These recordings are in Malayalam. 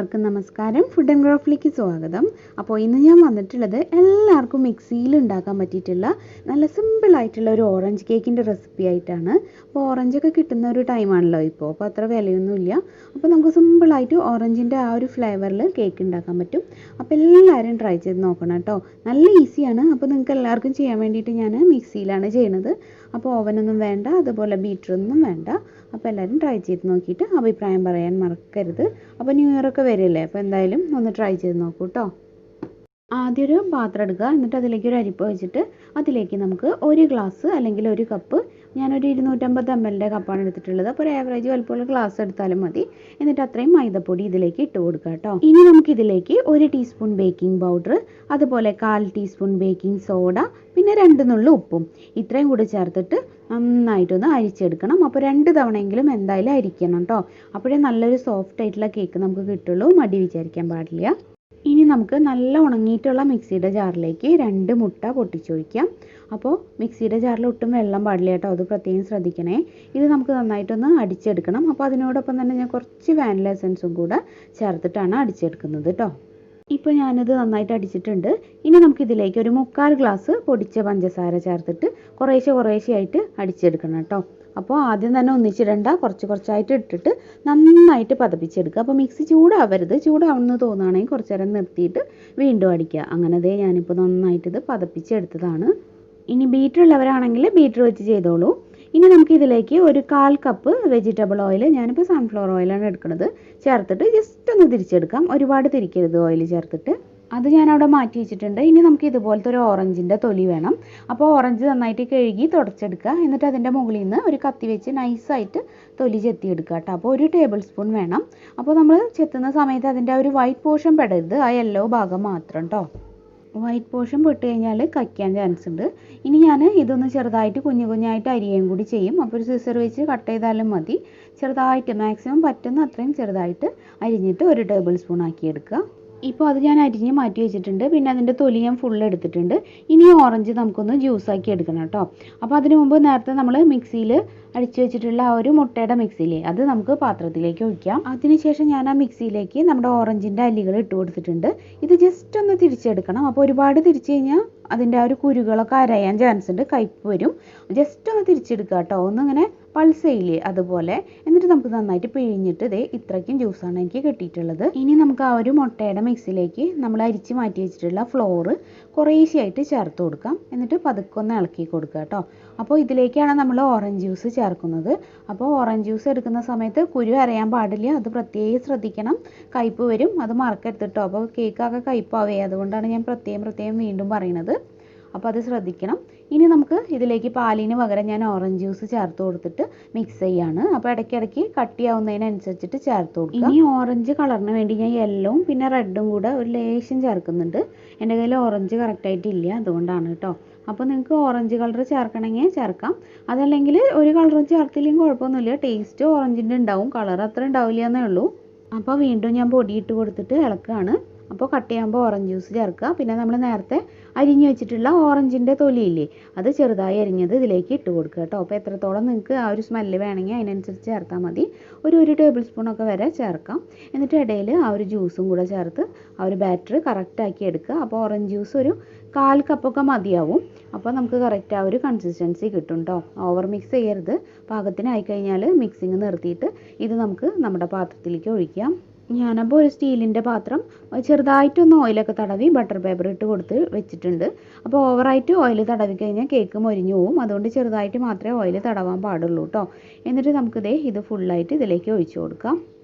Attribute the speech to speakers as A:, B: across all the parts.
A: എല്ലാവർക്കും നമസ്കാരം. ഫുഡ് ആൻഡ് ക്രാഫ്റ്റിലേക്ക് സ്വാഗതം. അപ്പോൾ ഇന്ന് ഞാൻ വന്നിട്ടുള്ളത് എല്ലാവർക്കും മിക്സിയിൽ ഉണ്ടാക്കാൻ പറ്റിയിട്ടുള്ള നല്ല സിമ്പിളായിട്ടുള്ള ഒരു ഓറഞ്ച് കേക്കിൻ്റെ റെസിപ്പി ആയിട്ടാണ്. അപ്പോൾ ഓറഞ്ചൊക്കെ കിട്ടുന്ന ഒരു ടൈമാണല്ലോ ഇപ്പോൾ, അപ്പോൾ അത്ര വിലയൊന്നുമില്ല. അപ്പോൾ നമുക്ക് സിമ്പിളായിട്ട് ഓറഞ്ചിൻ്റെ ആ ഒരു ഫ്ലേവറിൽ കേക്ക് ഉണ്ടാക്കാൻ പറ്റും. അപ്പോൾ എല്ലാവരും ട്രൈ ചെയ്ത് നോക്കണം കേട്ടോ. നല്ല ഈസിയാണ്. അപ്പോൾ നിങ്ങൾക്ക് എല്ലാവർക്കും ചെയ്യാൻ വേണ്ടിയിട്ട് ഞാൻ മിക്സിയിലാണ് ചെയ്യുന്നത്. അപ്പോൾ ഓവനൊന്നും വേണ്ട, അതുപോലെ ബീറ്ററൊന്നും വേണ്ട. അപ്പോൾ എല്ലാവരും ട്രൈ ചെയ്ത് നോക്കിയിട്ട് അഭിപ്രായം പറയാൻ മറക്കരുത്. അപ്പോൾ ന്യൂ ഇയർ ഒക്കെ വരില്ലേ, അപ്പോൾ എന്തായാലും ഒന്ന് ട്രൈ ചെയ്ത് നോക്കൂ കേട്ടോ. ആദ്യം ഒരു പാത്രം എടുക്കുക, എന്നിട്ട് അതിലേക്ക് ഒരു അരിപ്പ വെച്ചിട്ട് അതിലേക്ക് നമുക്ക് ഒരു ഗ്ലാസ് അല്ലെങ്കിൽ ഒരു കപ്പ്, ഞാനൊരു 250 ml കപ്പാണ് എടുത്തിട്ടുള്ളത്. അപ്പോൾ ഒരു ആവറേജ് വലുപ്പമുള്ള ഗ്ലാസ് എടുത്താലും മതി. എന്നിട്ട് അത്രയും മൈദപ്പൊടി ഇതിലേക്ക് ഇട്ട് കൊടുക്കുക കേട്ടോ. ഇനി നമുക്ക് ഇതിലേക്ക് 1 ടീസ്പൂൺ ബേക്കിംഗ് പൗഡർ, അതുപോലെ 1/4 ടീസ്പൂൺ ബേക്കിംഗ് സോഡ, പിന്നെ 2 നുള്ളു ഉപ്പും ഇത്രയും കൂടി ചേർത്തിട്ട് നന്നായിട്ടൊന്ന് അരിച്ചെടുക്കണം. അപ്പോൾ 2 തവണയെങ്കിലും എന്തായാലും അരിക്കണം കേട്ടോ. അപ്പോഴേ നല്ലൊരു സോഫ്റ്റ് ആയിട്ടുള്ള കേക്ക് നമുക്ക് കിട്ടുള്ളൂ, മടി വിചാരിക്കാൻ പാടില്ല. ഇനി നമുക്ക് നല്ല ഉണങ്ങിയിട്ടുള്ള മിക്സിയുടെ ജാറിലേക്ക് 2 മുട്ട പൊട്ടിച്ചൊഴിക്കാം. അപ്പോൾ മിക്സിയുടെ ജാറിൽ ഒട്ടും വെള്ളം പാടില്ല കേട്ടോ, അത് പ്രത്യേകം ശ്രദ്ധിക്കണേ. ഇത് നമുക്ക് നന്നായിട്ടൊന്ന് അടിച്ചെടുക്കണം. അപ്പോൾ അതിനോടൊപ്പം തന്നെ ഞാൻ കുറച്ച് വാനില എസൻസും കൂടെ ചേർത്തിട്ടാണ് അടിച്ചെടുക്കുന്നത് കേട്ടോ. ഇപ്പോൾ ഞാനിത് നന്നായിട്ട് അടിച്ചിട്ടുണ്ട്. ഇനി നമുക്കിതിലേക്ക് ഒരു 3/4 ഗ്ലാസ് പൊടിച്ച പഞ്ചസാര ചേർത്തിട്ട് കുറേശ്ശെയായിട്ട് അടിച്ചെടുക്കണം കേട്ടോ. അപ്പോൾ ആദ്യം തന്നെ ഒന്നിച്ചിടണ്ട, കുറച്ചായിട്ട് ഇട്ടിട്ട് നന്നായിട്ട് പതപ്പിച്ചെടുക്കുക. അപ്പോൾ മിക്സി ചൂടാവരുത്, ചൂടാവണമെന്ന് തോന്നുകയാണെങ്കിൽ കുറച്ച് നേരം നിർത്തിയിട്ട് വീണ്ടും അടിക്കുക. അങ്ങനെ ഞാനിപ്പോൾ നന്നായിട്ടിത് പതപ്പിച്ചെടുത്തതാണ്. ഇനി ബീറ്റർ ഉള്ളവരാണെങ്കിൽ ബീറ്റർ വെച്ച് ചെയ്തോളൂ. ഇനി നമുക്ക് ഇതിലേക്ക് ഒരു 1/4 കപ്പ് വെജിറ്റബിൾ ഓയിൽ, ഞാനിപ്പോൾ സൺഫ്ലവർ ഓയിലാണ് എടുക്കുന്നത്, ചേർത്തിട്ട് ജസ്റ്റ് ഒന്ന് തിരിച്ചെടുക്കാം. ഒരുപാട് തിരിക്കരുത് ഓയിൽ ചേർത്തിട്ട്. അത് ഞാനവിടെ മാറ്റി വെച്ചിട്ടുണ്ട്. ഇനി നമുക്ക് ഇതുപോലത്തെ ഒരു ഓറഞ്ചിൻ്റെ തൊലി വേണം. അപ്പോൾ ഓറഞ്ച് നന്നായിട്ട് കഴുകി തുടച്ചെടുക്കുക. എന്നിട്ട് അതിൻ്റെ മുകളിൽ നിന്ന് ഒരു കത്തി വെച്ച് നൈസായിട്ട് തൊലി ചെത്തിയെടുക്കുക കേട്ടോ. അപ്പോൾ 1 ടേബിൾ സ്പൂൺ വേണം. അപ്പോൾ നമ്മൾ ചെത്തുന്ന സമയത്ത് അതിൻ്റെ ആ ഒരു വൈറ്റ് പോർഷൻ പെടരുത്, ആ യെല്ലോ ഭാഗം മാത്രം കേട്ടോ. വൈറ്റ് പോർഷൻ പെട്ട് കഴിഞ്ഞാൽ കയ്ക്കാൻ ചാൻസ് ഉണ്ട്. ഇനി ഞാൻ ഇതൊന്ന് ചെറുതായിട്ട് കുഞ്ഞായിട്ട് അരിയുകയും കൂടി ചെയ്യും. അപ്പോൾ ഒരു സിസർ വെച്ച് കട്ട് ചെയ്താലും മതി. ചെറുതായിട്ട് മാക്സിമം പറ്റുന്ന അത്രയും ചെറുതായിട്ട് അരിഞ്ഞിട്ട് 1 ടേബിൾ സ്പൂൺ ആക്കി എടുക്കുക. ഇപ്പോൾ അത് ഞാൻ അരിഞ്ഞ് മാറ്റി വെച്ചിട്ടുണ്ട്. പിന്നെ അതിൻ്റെ തൊലി ഞാൻ ഫുൾ എടുത്തിട്ടുണ്ട്. ഇനി ഓറഞ്ച് നമുക്കൊന്ന് ജ്യൂസാക്കി എടുക്കണം കേട്ടോ. അപ്പോൾ അതിന് മുമ്പ് നേരത്തെ നമ്മൾ മിക്സിയിൽ അടിച്ചു വെച്ചിട്ടുള്ള ആ ഒരു മുട്ടയുടെ മിക്സിയില്ലേ, അത് നമുക്ക് പാത്രത്തിലേക്ക് ഒഴിക്കാം. അതിനുശേഷം ഞാൻ ആ മിക്സിയിലേക്ക് നമ്മുടെ ഓറഞ്ചിൻ്റെ അല്ലികൾ ഇട്ട് കൊടുത്തിട്ടുണ്ട്. ഇത് ജസ്റ്റ് ഒന്ന് തിരിച്ചെടുക്കണം. അപ്പോൾ ഒരുപാട് തിരിച്ചു കഴിഞ്ഞാൽ അതിൻ്റെ ആ ഒരു കുരുകളൊക്കെ അരയാൻ ചാൻസ് ഉണ്ട്, കയ്പ്പ് വരും. ജസ്റ്റ് ഒന്ന് തിരിച്ചെടുക്കുക കേട്ടോ, ഒന്നിങ്ങനെ പൾസ് ചെയ്യില്ലേ അതുപോലെ. എന്നിട്ട് നമുക്ക് നന്നായിട്ട് പിഴിഞ്ഞിട്ട് ഇത്രയ്ക്കും ജ്യൂസാണ് എനിക്ക് കിട്ടിയിട്ടുള്ളത്. ഇനി നമുക്ക് ആ ഒരു മുട്ടയുടെ മിക്സിയിലേക്ക് നമ്മൾ അരിച്ച് മാറ്റി വെച്ചിട്ടുള്ള ഫ്ലോറ് കുറേശ്ശെയായിട്ട് ചേർത്ത് കൊടുക്കാം. എന്നിട്ട് പതുക്കെ ഒന്ന് ഇളക്കി കൊടുക്കുക കേട്ടോ. അപ്പോൾ ഇതിലേക്കാണ് നമ്മൾ ഓറഞ്ച് ജ്യൂസ് ചേർക്കുന്നത്. അപ്പോൾ ഓറഞ്ച് ജ്യൂസ് എടുക്കുന്ന സമയത്ത് കുരു അരയാൻ പാടില്ല, അത് പ്രത്യേകം ശ്രദ്ധിക്കണം. കയ്പ്പ് വരും, അത് മറക്കരുത് കേട്ടോ. അപ്പോൾ കേക്കൊക്കെ കയ്പ്പാവേ, അതുകൊണ്ടാണ് ഞാൻ പ്രത്യേകം വീണ്ടും പറയുന്നത്. അപ്പോൾ അത് ശ്രദ്ധിക്കണം. ഇനി നമുക്ക് ഇതിലേക്ക് പാലിന് പകരം ഞാൻ ഓറഞ്ച് ജ്യൂസ് ചേർത്ത് കൊടുത്തിട്ട് മിക്സ് ചെയ്യാണ്. അപ്പോൾ ഇടയ്ക്കിടയ്ക്ക് കട്ടിയാവുന്നതിനനുസരിച്ചിട്ട് ചേർത്ത് കൊടുക്കുക. ഇനി ഓറഞ്ച് കളറിന് വേണ്ടി ഞാൻ യെല്ലോവും പിന്നെ റെഡും കൂടെ ഒരു ലേശം ചേർക്കുന്നുണ്ട്. എൻ്റെ കയ്യിൽ ഓറഞ്ച് കറക്റ്റായിട്ടില്ല, അതുകൊണ്ടാണ് കേട്ടോ. അപ്പോൾ നിങ്ങൾക്ക് ഓറഞ്ച് കളർ ചേർക്കണമെങ്കിൽ ചേർക്കാം, അതല്ലെങ്കിൽ ഒരു കളറും ചേർത്തില്ലെങ്കിൽ കുഴപ്പമൊന്നുമില്ല. ടേസ്റ്റ് ഓറഞ്ചിൻ്റെ ഉണ്ടാവും, കളർ അത്ര ഉണ്ടാവില്ല എന്നേ ഉള്ളൂ. അപ്പോൾ വീണ്ടും ഞാൻ പൊടിയിട്ട് കൊടുത്തിട്ട് ഇളക്കുകയാണ്. അപ്പോൾ കട്ട് ചെയ്യുമ്പോൾ ഓറഞ്ച് ജ്യൂസ് ചേർക്കുക. പിന്നെ നമ്മൾ നേരത്തെ അരിഞ്ഞു വെച്ചിട്ടുള്ള ഓറഞ്ചിൻ്റെ തൊലിയില്ലേ, അത് ചെറുതായി അരിഞ്ഞത് ഇതിലേക്ക് ഇട്ട് കൊടുക്കുക കേട്ടോ. അപ്പോൾ എത്രത്തോളം നിങ്ങൾക്ക് ആ ഒരു സ്മെല്ല് വേണമെങ്കിൽ അതിനനുസരിച്ച് ചേർത്താൽ മതി. ഒരു ടേബിൾ സ്പൂണൊക്കെ വരെ ചേർക്കാം. എന്നിട്ട് ഇടയിൽ ആ ഒരു ജ്യൂസും കൂടെ ചേർത്ത് ആ ഒരു ബാറ്റർ കറക്റ്റാക്കി എടുക്കുക. അപ്പോൾ ഓറഞ്ച് ജ്യൂസ് ഒരു 1/4 കപ്പൊക്കെ മതിയാവും. അപ്പോൾ നമുക്ക് കറക്റ്റ് ആ ഒരു കൺസിസ്റ്റൻസി കിട്ടും കേട്ടോ. ഓവർ മിക്സ് ചെയ്യരുത്. പാകത്തിനായി കഴിഞ്ഞാൽ മിക്സിങ് നിർത്തിയിട്ട് ഇത് നമുക്ക് നമ്മുടെ പാത്രത്തിലേക്ക് ഒഴിക്കാം. ഞാനപ്പോൾ ഒരു സ്റ്റീലിൻ്റെ പാത്രം ചെറുതായിട്ടൊന്ന് ഓയിലൊക്കെ തടവി ബട്ടർ പേപ്പർ ഇട്ട് കൊടുത്ത് വെച്ചിട്ടുണ്ട്. അപ്പോൾ ഓവറായിട്ട് ഓയിൽ തടവി കഴിഞ്ഞാൽ കേക്ക് മൊരിഞ്ഞു പോവും. അതുകൊണ്ട് ചെറുതായിട്ട് മാത്രമേ ഓയിൽ തടവാൻ പാടുള്ളൂ കേട്ടോ. എന്നിട്ട് നമുക്ക് ഇത് ഫുള്ളായിട്ട് ഇതിലേക്ക് ഒഴിച്ചു കൊടുക്കാം.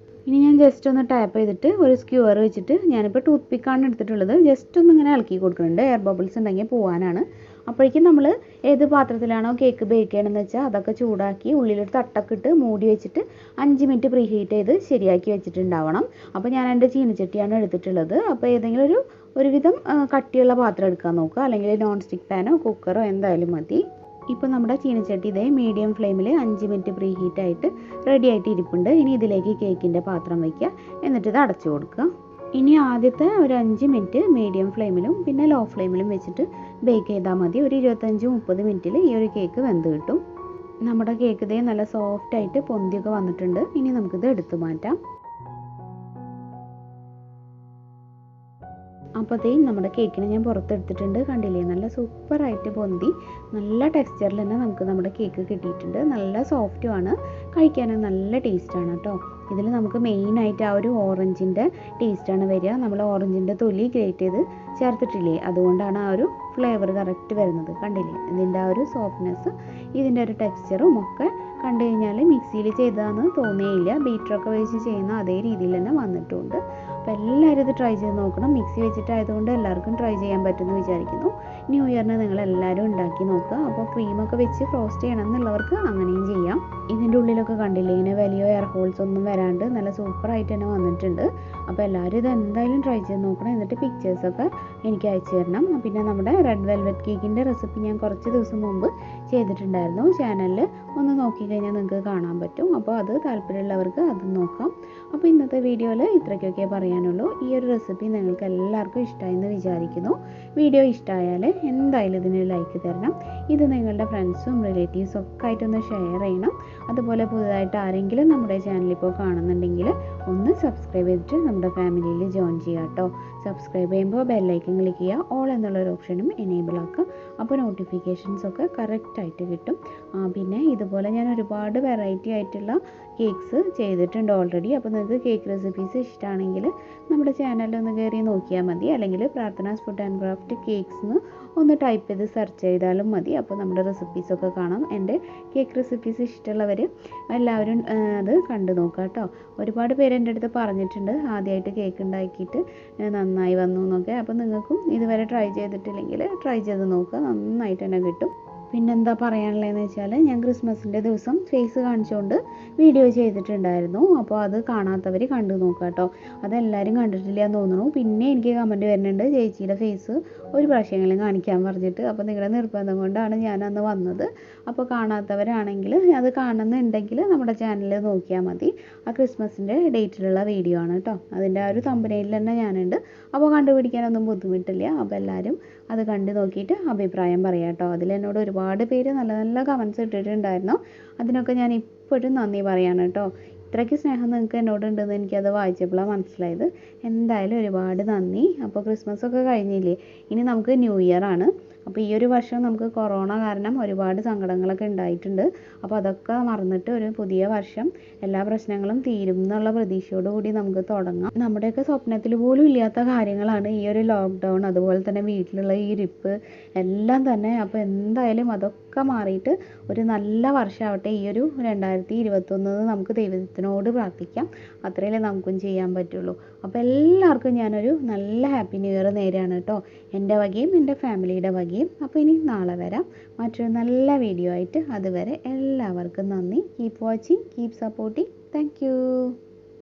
A: ഇനി ഞാൻ ജസ്റ്റ് ഒന്ന് ടാപ്പ് ചെയ്തിട്ട് ഒരു സ്ക്യൂർ വെച്ചിട്ട്, ഞാനിപ്പോൾ ടൂത്ത് പിക്കാണ് എടുത്തിട്ടുള്ളത്, ജസ്റ്റ് ഒന്ന് ഇങ്ങനെ ഇളക്കി കൊടുക്കുന്നുണ്ട്. എയർ ബബിൾസ് ഉണ്ടെങ്കിൽ പോകാനാണ്. അപ്പോഴേക്കും നമ്മൾ ഏത് പാത്രത്തിലാണോ കേക്ക് ബേക്ക് ചെയ്യണമെന്ന് വെച്ചാൽ അതൊക്കെ ചൂടാക്കി ഉള്ളിലൊരു തട്ടൊക്കെ ഇട്ട് മൂടി വെച്ചിട്ട് 5 മിനിറ്റ് പ്രീ ഹീറ്റ് ചെയ്ത് ശരിയാക്കി വെച്ചിട്ടുണ്ടാവണം. അപ്പോൾ ഞാൻ എൻ്റെ ചീനച്ചട്ടിയാണ് എടുത്തിട്ടുള്ളത്. അപ്പോൾ ഏതെങ്കിലും ഒരുവിധം കട്ടിയുള്ള പാത്രം എടുക്കാൻ നോക്കുക, അല്ലെങ്കിൽ നോൺ സ്റ്റിക്ക് പാനോ കുക്കറോ എന്തായാലും മതി. ഇപ്പോൾ നമ്മുടെ ചീനച്ചട്ടി മീഡിയം ഫ്ലെയിമിൽ 5 മിനിറ്റ് പ്രീ ഹീറ്റ് ആയിട്ട് റെഡി ആയിട്ട് ഇരിപ്പുണ്ട്. ഇനി ഇതിലേക്ക് കേക്കിൻ്റെ പാത്രം വയ്ക്കുക, എന്നിട്ട് ഇത് അടച്ചു കൊടുക്കുക. ഇനി ആദ്യത്തെ ഒരു 5 മിനിറ്റ് മീഡിയം ഫ്ലെയിമിലും പിന്നെ ലോ ഫ്ലെയിമിലും വെച്ചിട്ട് ബേക്ക് ചെയ്താൽ മതി. ഒരു 25-30 മിനിറ്റിൽ ഈ ഒരു കേക്ക് വെന്ത് കിട്ടും. നമ്മുടെ കേക്ക് നല്ല സോഫ്റ്റായിട്ട് പൊന്തിയൊക്കെ വന്നിട്ടുണ്ട്. ഇനി നമുക്കിത് എടുത്തു മാറ്റാം. അപ്പോൾ ദേ നമ്മുടെ കേക്കിനെ ഞാൻ പുറത്തെടുത്തിട്ടുണ്ട്. കണ്ടില്ലേ, നല്ല സൂപ്പറായിട്ട് പൊന്തി നല്ല ടെക്സ്ചറിൽ തന്നെ നമുക്ക് നമ്മുടെ കേക്ക് കിട്ടിയിട്ടുണ്ട്. നല്ല സോഫ്റ്റുമാണ്, കഴിക്കാനും നല്ല ടേസ്റ്റാണ് കേട്ടോ. ഇതിൽ നമുക്ക് മെയിനായിട്ട് ആ ഒരു ഓറഞ്ചിൻ്റെ ടേസ്റ്റാണ് വരിക. നമ്മൾ ഓറഞ്ചിൻ്റെ തൊലി ഗ്രേറ്റ് ചെയ്ത് ചേർത്തിട്ടില്ലേ, അതുകൊണ്ടാണ് ആ ഒരു ഫ്ലേവർ കറക്റ്റ് വരുന്നത്. കണ്ടില്ലേ, ഇതിൻ്റെ ആ ഒരു സോഫ്റ്റ്നെസ്, ഇതിൻ്റെ ഒരു ടെക്സ്ചറും ഒക്കെ കണ്ടു കഴിഞ്ഞാൽ മിക്സിയിൽ ചെയ്തതാണെന്ന് തോന്നിയില്ല. ബീറ്ററൊക്കെ വെച്ച് ചെയ്യുന്ന അതേ രീതിയിൽ തന്നെ വന്നിട്ടുണ്ട്. അപ്പോൾ എല്ലാവരും ഇത് ട്രൈ ചെയ്ത് നോക്കണം. മിക്സി വെച്ചിട്ടായതുകൊണ്ട് എല്ലാവർക്കും ട്രൈ ചെയ്യാൻ പറ്റുമെന്ന് വിചാരിക്കുന്നു. ന്യൂ ഇയറിന് നിങ്ങൾ എല്ലാവരും ഉണ്ടാക്കി നോക്കുക. അപ്പോൾ ക്രീമൊക്കെ വെച്ച് ഫ്രോസ്റ്റ് ചെയ്യണം എന്നുള്ളവർക്ക് അങ്ങനെയും ചെയ്യാം. ഇതിൻ്റെ ഉള്ളിലൊക്കെ കണ്ടില്ലേ, ഇങ്ങനെ വലിയ എയർ ഹോൾസ് ഒന്നും വരാണ്ട് നല്ല സൂപ്പറായിട്ട് തന്നെ വന്നിട്ടുണ്ട്. അപ്പോൾ എല്ലാവരും ഇത് എന്തായാലും ട്രൈ ചെയ്ത് നോക്കണം. എന്നിട്ട് പിക്ചേഴ്സൊക്കെ എനിക്ക് അയച്ചു തരണം. പിന്നെ നമ്മുടെ റെഡ് വെൽവെറ്റ് കേക്കിൻ്റെ റെസിപ്പി ഞാൻ കുറച്ച് ദിവസം മുമ്പ് ചെയ്തിട്ടുണ്ടായിരുന്നു. ചാനലിൽ ഒന്ന് നോക്കിക്കഴിഞ്ഞാൽ നിങ്ങൾക്ക് കാണാൻ പറ്റും. അപ്പോൾ അത് താല്പര്യമുള്ളവർക്ക് അത് നോക്കാം. അപ്പോൾ ഇന്നത്തെ വീഡിയോയിൽ ഇത്രയ്ക്കൊക്കെ പറയാനുള്ളൂ. ഈ ഒരു റെസിപ്പി നിങ്ങൾക്ക് എല്ലാവർക്കും ഇഷ്ടമായെന്ന് വിചാരിക്കുന്നു. വീഡിയോ ഇഷ്ടമായാൽ എന്തായാലും ഇതിന് ലൈക്ക് തരണം. ഇത് നിങ്ങളുടെ ഫ്രണ്ട്സും റിലേറ്റീവ്സും ഒക്കെ ആയിട്ടൊന്ന് ഷെയർ ചെയ്യണം. അതുപോലെ പുതുതായിട്ട് ആരെങ്കിലും നമ്മുടെ ചാനൽ ഇപ്പോൾ കാണുന്നുണ്ടെങ്കിൽ ഒന്ന് സബ്സ്ക്രൈബ് ചെയ്തിട്ട് നമ്മുടെ ഫാമിലിയിൽ ജോയിൻ ചെയ്യുക കേട്ടോ. സബ്സ്ക്രൈബ് ചെയ്യുമ്പോൾ ബെല്ലൈക്കൺ ക്ലിക്ക് ചെയ്യുക, ഓൾ എന്നുള്ളൊരു ഓപ്ഷനും എനേബിൾ ആക്കുക. അപ്പോൾ നോട്ടിഫിക്കേഷൻസ് ഒക്കെ കറക്റ്റായിട്ട് കിട്ടും. പിന്നെ ഇതുപോലെ ഞാൻ ഒരുപാട് വെറൈറ്റി ആയിട്ടുള്ള കേക്ക്സ് ചെയ്തിട്ടുണ്ട് ഓൾറെഡി. അപ്പോൾ നിങ്ങൾക്ക് കേക്ക് റെസിപ്പീസ് ഇഷ്ടമാണെങ്കിൽ നമ്മുടെ ചാനലിൽ ഒന്ന് കയറി നോക്കിയാൽ മതി. അല്ലെങ്കിൽ പ്രാർത്ഥനാസ് ഫുഡ് ആൻഡ് ക്രാഫ്റ്റ് കേക്ക്സ് ഒന്ന് ടൈപ്പ് ചെയ്ത് സെർച്ച് ചെയ്താലും മതി. അപ്പോൾ നമ്മുടെ റെസിപ്പീസൊക്കെ കാണാം. എൻ്റെ കേക്ക് റെസിപ്പീസ് ഇഷ്ടമുള്ളവർ എല്ലാവരും അത് കണ്ടു നോക്കുക കേട്ടോ. ഒരുപാട് പേര് എൻ്റെ അടുത്ത് പറഞ്ഞിട്ടുണ്ട് ആദ്യമായിട്ട് കേക്ക് ഉണ്ടാക്കിയിട്ട് നന്നായി വന്നു എന്നൊക്കെ. അപ്പോൾ നിങ്ങൾക്കും ഇതുവരെ ട്രൈ ചെയ്തിട്ടില്ലെങ്കിൽ ട്രൈ ചെയ്ത് നോക്കുക, നന്നായിട്ട് തന്നെ കിട്ടും. പിന്നെന്താ പറയാനുള്ളതെന്ന് വെച്ചാൽ, ഞാൻ ക്രിസ്മസിൻ്റെ ദിവസം ഫേസ് കാണിച്ചുകൊണ്ട് വീഡിയോ ചെയ്തിട്ടുണ്ടായിരുന്നു. അപ്പോൾ അത് കാണാത്തവർ കണ്ടു നോക്കുക കേട്ടോ. അതെല്ലാവരും കണ്ടിട്ടില്ല എന്ന് തോന്നുന്നു. പിന്നെ എനിക്ക് കമൻറ്റ് വരുന്നുണ്ട് ചേച്ചിയുടെ ഫേസ് ഒരു പ്രാവശ്യമെങ്കിലും കാണിക്കാൻ പറഞ്ഞിട്ട്. അപ്പോൾ നിങ്ങളുടെ നിർബന്ധം കൊണ്ടാണ് ഞാനന്ന് വന്നത്. അപ്പോൾ കാണാത്തവരാണെങ്കിൽ അത് കാണുന്നുണ്ടെങ്കിൽ നമ്മുടെ ചാനലിൽ നോക്കിയാൽ മതി. ആ ക്രിസ്മസിൻ്റെ ഡേറ്റിലുള്ള വീഡിയോ ആണ് കേട്ടോ. അതിൻ്റെ ആ ഒരു തമ്പനയിൽ തന്നെ ഞാനുണ്ട്. അപ്പോൾ കണ്ടുപിടിക്കാനൊന്നും ബുദ്ധിമുട്ടില്ല. അപ്പോൾ എല്ലാവരും അത് കണ്ടു നോക്കിയിട്ട് അഭിപ്രായം പറയാം കേട്ടോ. അതിലെന്നോട് ഒരുപാട് പേര് നല്ല നല്ല കമൻറ്റ്സ് ഇട്ടിട്ടുണ്ടായിരുന്നു. അതിനൊക്കെ ഞാൻ ഇപ്പോഴും നന്ദി പറയാണ് കേട്ടോ. ഇത്രയ്ക്ക് സ്നേഹം നിങ്ങൾക്ക് എന്നോടുണ്ടെന്ന് എനിക്കത് വായിച്ചപ്പോഴാണ് മനസ്സിലായത്. എന്തായാലും ഒരുപാട് നന്ദി. അപ്പോൾ ക്രിസ്മസൊക്കെ കഴിഞ്ഞില്ലേ, ഇനി നമുക്ക് ന്യൂ ഇയർ ആണ്. അപ്പോൾ ഈ ഒരു വർഷം നമുക്ക് കൊറോണ കാരണം ഒരുപാട് സങ്കടങ്ങളൊക്കെ ഉണ്ടായിട്ടുണ്ട്. അപ്പോൾ അതൊക്കെ മറന്നിട്ട് ഒരു പുതിയ വർഷം എല്ലാ പ്രശ്നങ്ങളും തീരും എന്നുള്ള പ്രതീക്ഷയോടുകൂടി നമുക്ക് തുടങ്ങാം. നമ്മുടെയൊക്കെ സ്വപ്നത്തിൽ പോലും ഇല്ലാത്ത കാര്യങ്ങളാണ് ഈ ഒരു ലോക്ക്ഡൗൺ, അതുപോലെ തന്നെ വീട്ടിലുള്ള ഈ ഇരിപ്പ് എല്ലാം തന്നെ. അപ്പോൾ എന്തായാലും അതൊക്കെ മാറിയിട്ട് ഒരു നല്ല വർഷമാവട്ടെ ഈ ഒരു 2021 നമുക്ക് ദൈവത്തിനോട് പ്രാർത്ഥിക്കാം. അത്രയല്ലേ നമുക്കും ചെയ്യാൻ പറ്റുള്ളൂ. അപ്പോൾ എല്ലാവർക്കും ഞാനൊരു നല്ല ഹാപ്പി ന്യൂ ഇയർ നേരെയാണ് കേട്ടോ, എൻ്റെ വകയും എൻ്റെ ഫാമിലിയുടെ വകയും. അപ്പോൾ ഇനി നാളെ വരാം മറ്റൊരു നല്ല വീഡിയോ ആയിട്ട്. അതുവരെ എല്ലാവർക്കും നന്ദി. Keep watching, keep supporting. Thank you.